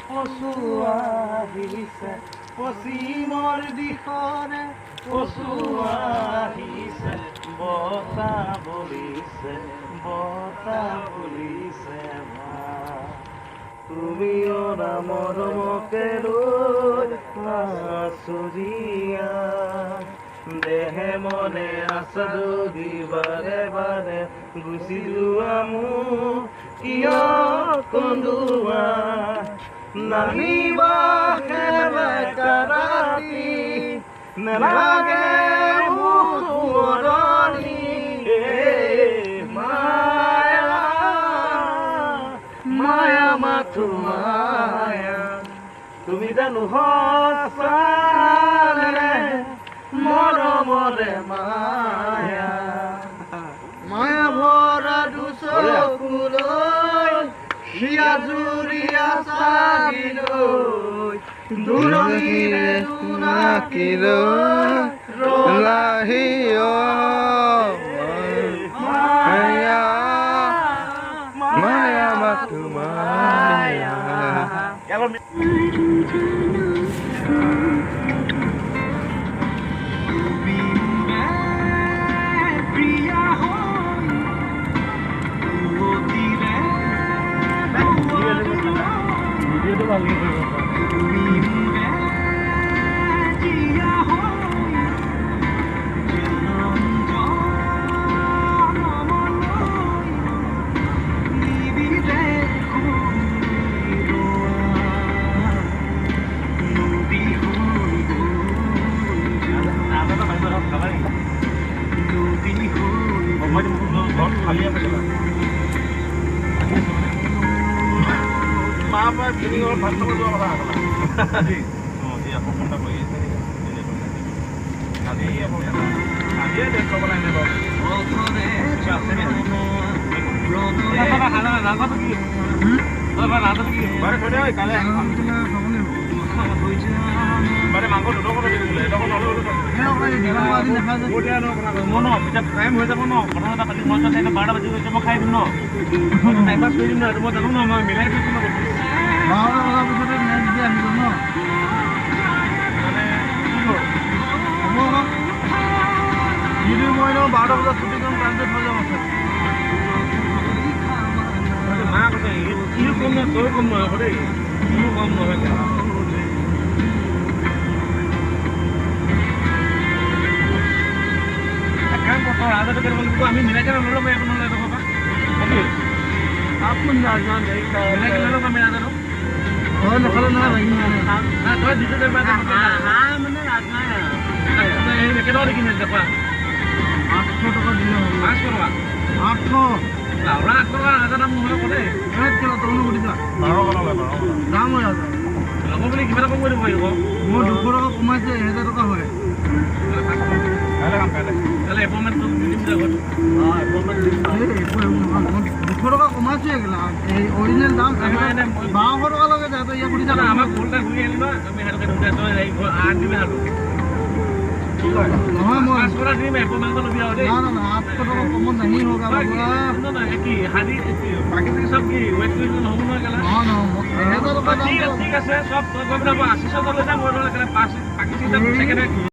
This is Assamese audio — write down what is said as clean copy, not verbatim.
কচুৱা আহিছে পশ্চিমৰ দিশৰে কচুৱা আহিছে বতাহ বলিছে তুমিও নামৰ মকে লৈ আচুৰিয়া দেহে মনে আছা যদি বাৰে বাৰে গুচি যোৱা মোৰ কিয় কন্দুৱা নামিবা ৰাতি নেলাগে মোৰ সোঁৱৰণি মায়া মাথো মায়া তুমি জানো সঁচাৰে মৰমৰে মায়া মায়া ভৰা দুচকুলৈ হিয়া জুৰিয়া চাগিলৈ দুৰণিৰে জোনাকিলৈ লাহিয় মায়া মায়া মাথো মায়া ভিডিঅ'টো ভালকৈ কৰিব টাইম হৈ যাব ন কথা এটা পাতি মই 12টা বাজি গৈছে মই খাই দিম ন টাইম পাছ কৰি দিম ন মই জানো ন মই মিলাই দিম ন মই 12টা বজাত ছুটি কৰিম টাইমটো হৈ যাব মা কৈছে ইও কম নহয় তই কম নহয় দেই ইও কম নহয় আমি মিলাই কেনে ল'লো মই একো নলয় দেখোবা আপন জানা नहीं मिला के लो मैं आना और नखलो ना भाई ना तो दिसे दे बात हां मैंने राजना है ये लेके दो लेकिन देखो 800 টাকা দিলে 800 টাকা 800 লাউরা 800 টাকা হাজার দাম নহলে কোনে এক কিলো তো অনু দিছা 12 টাকা লাগে দাম হয় আছে লব বলি কিবা কম কৰি দিব মই 200 টাকা কমাইছে 1000 টাকা হয় তাহলে কাম কাটে তাহলে এপয়েন্টমেন্ট তো দিম যাব हां এপয়েন্টমেন্ট দিম 200 টাকা কমাইছে এগুলা এই অরিজিনাল দাম 1200 টাকা লাগে যায় তো ইয়া গুড়ি জানা আমাক গোলটা ঘুরি আনি না আমি হারকে দুটা তো এই 8 দিবে হারকে নহয় মই 5 টাকা দিম এপয়েন্টমেন্ট তো দিও দে না না 800 টাকা কম नहीं होगा बाबा ना ना কি হাদি বাকি সব কি ওয়েট করে নহব না গলা না না 1000 টাকা দাম ঠিক আছে সব কম না 80 টাকা লই যা মই 5 বাকি সেকেন্ড